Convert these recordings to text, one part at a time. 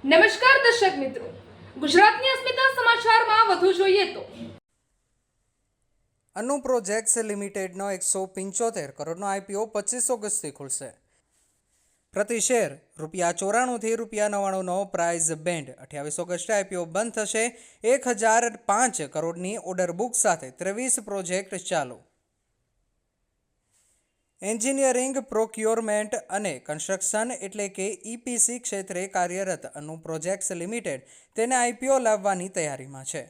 નમસ્કાર દર્શક મિત્રો, ગુજરાતની અસ્મિતા સમાચારમાં વધુ જોઈએ તો અનુ પ્રોજેક્ટ્સ લિમિટેડનો 175 કરોડનો આઈપીઓ 25 ઓગસ્ટથી ખુલશે. પ્રતિ શેર ₹94થી ₹99નો પ્રાઇઝ બેન્ડ. 28 ઓગસ્ટે આઈપીઓ બંધ થશે. 1005 કરોડની ઓર્ડર બુક સાથે 23 પ્રોજેક્ટ ચાલુ. એન્જિનિયરિંગ, પ્રોક્યોરમેન્ટ અને કન્સ્ટ્રક્શન એટલે કે ઈપીસી ક્ષેત્રે કાર્યરત અનુ પ્રોજેક્ટ્સ લિમિટેડ તેને આઈપીઓ લાવવાની તૈયારીમાં છે.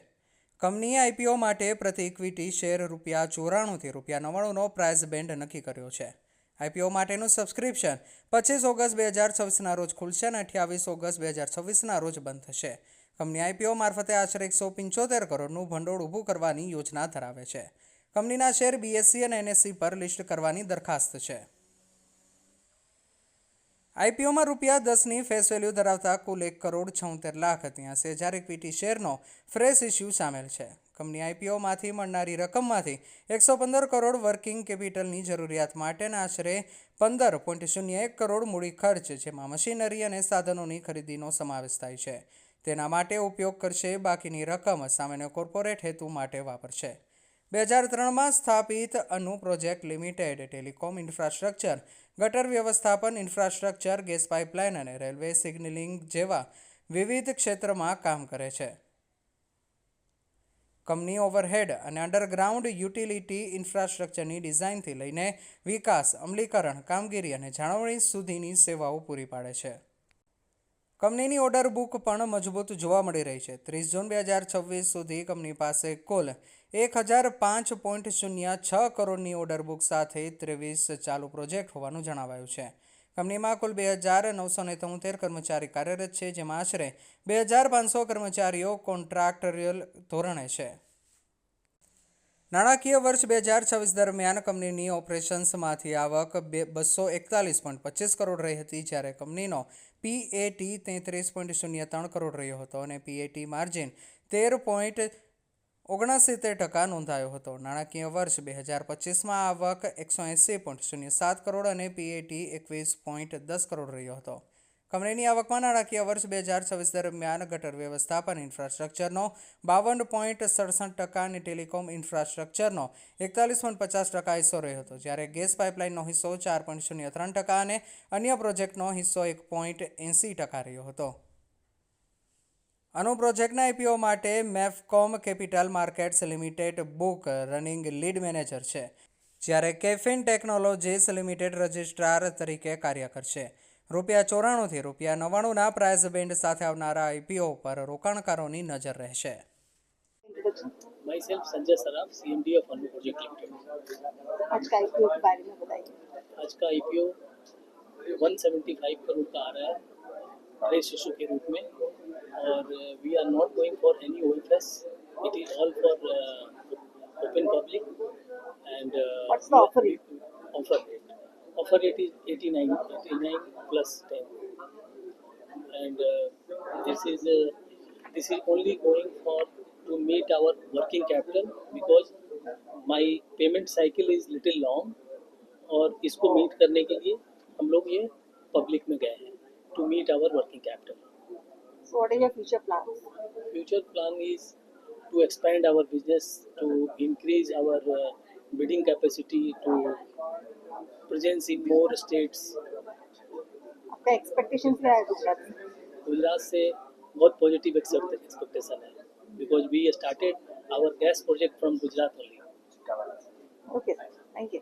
કંપનીએ આઈપીઓ માટે પ્રતિ ઇક્વિટી શેર ₹94થી ₹99નો પ્રાઇઝ બેન્ડ નક્કી કર્યો છે. આઈપીઓ માટેનું સબસ્ક્રિપ્શન 25 ઓગસ્ટ 2026ના રોજ ખુલશે અને 28 ઓગસ્ટ 2026ના રોજ બંધ થશે. કંપની આઈપીઓ મારફતે આશરે 175 કરોડનું ભંડોળ ઊભું કરવાની યોજના ધરાવે છે. કંપનીના શેર બીએસસી અને એનએસસી પર લિસ્ટ કરવાની દરખાસ્ત છે. આઈપીઓમાં ₹10ની ફેસ વેલ્યુ ધરાવતા કુલ 1,76,83,000 ઇક્વિટી શેરનો ફ્રેશ ઇસ્યુ સામેલ છે. કંપની આઈપીઓમાંથી મળનારી રકમમાંથી 115 કરોડ વર્કિંગ કેપિટલની જરૂરિયાત માટે અને આશરે 15.01 કરોડ મૂડી ખર્ચ, જેમાં મશીનરી અને સાધનોની ખરીદીનો સમાવેશ થાય છે, તેના માટે ઉપયોગ કરશે. બાકીની રકમ સામાન્ય કોર્પોરેટ હેતુ માટે વાપરશે. 2003માં સ્થાપિત અનુ પ્રોજેક્ટ લિમિટેડ ટેલિકોમ ઇન્ફ્રાસ્ટ્રક્ચર, ગટર વ્યવસ્થાપન ઇન્ફ્રાસ્ટ્રક્ચર, ગેસ પાઇપલાઇન અને રેલવે સિગ્નલિંગ જેવા વિવિધ ક્ષેત્રમાં કામ કરે છે. કંપની ઓવરહેડ અને અંડરગ્રાઉન્ડ યુટિલિટી ઇન્ફ્રાસ્ટ્રક્ચરની ડિઝાઇનથી લઈને વિકાસ, અમલીકરણ, કામગીરી અને જાળવણી સુધીની સેવાઓ પૂરી પાડે છે. કંપનીની ઓર્ડર બુક પણ મજબૂત જોવા મળી રહી છે. 30 જૂન 2026 સુધી કંપની પાસે કુલ 1005.06 કરોડની ઓર્ડર બુક સાથે 23 ચાલુ પ્રોજેક્ટ હોવાનું જણાવાયું છે. કંપનીમાં કુલ 2,973 કર્મચારી કાર્યરત છે, જેમાં આશરે 2,500 કર્મચારીઓ કોન્ટ્રાક્ટરિયલ ધોરણે છે. નાણાકીય વર્ષ 2026 દરમિયાન કંપનીની ઓપરેશન્સમાંથી આવક 241.25 કરોડ રહી હતી, જ્યારે કંપનીનો પીએટી 33.03 કરોડ રહ્યો હતો અને પીએટી માર્જિન 13.69% નોંધાયો હતો. નાણાકીય વર્ષ 2025માં આવક 180.07 કરોડ અને પીએટી 21.10 કરોડ રહ્યો હતો. કંપનીની આવકમાં નાણાકીય વર્ષ 2026 દરમિયાન ગટર વ્યવસ્થાપન ઇન્ફ્રાસ્ટ્રક્ચરનો 52.67% અને ટેલિકોમ ઇન્ફ્રાસ્ટ્રક્ચરનો 41.50% હિસ્સો રહ્યો હતો, જ્યારે ગેસ પાઇપલાઇનનો હિસ્સો 4.03% અને અન્ય પ્રોજેક્ટનો હિસ્સો 1.80% રહ્યો હતો. અનુ પ્રોજેક્ટના આઈપીઓ માટે Mefcom capital markets limited book running lead manager છે, જ્યારે કેફિન ટેકનોલોજીસ લિમિટેડ રજિસ્ટ્રાર તરીકે કાર્ય કરશે. ₹94થી ₹99ના પ્રાઇઝ બેન્ડ સાથે આવનારા આઈપીઓ પર રોકાણકારોની નજર રહેશે. Myself Sanjay Saraf, CMD of Anu project limited. आज का आईपीओ के बारे में बताइए। आज का आईपीओ 175 करोड़ का आ रहा है फ्रेश इशू के रूप में, और we are not going for any OFS, it is all for open public and What's the offer rate? offer rate is 89 plus 10, and this is only going for to meet our working capital, because my payment cycle is little long, और इसको meet करने के लिए हम लोग ये public में गए हैं to meet our working capital. So what is your future plans? Future plan is to expand our business, to increase our bidding capacity, to presence in more states. आपका एक्सपेक्टेशंस क्या है गुजरात से? गुजरात से बहुत पॉजिटिव एक्सपेक्टेशन है, because we started our gas project from Gujarat only. Okay, thank you.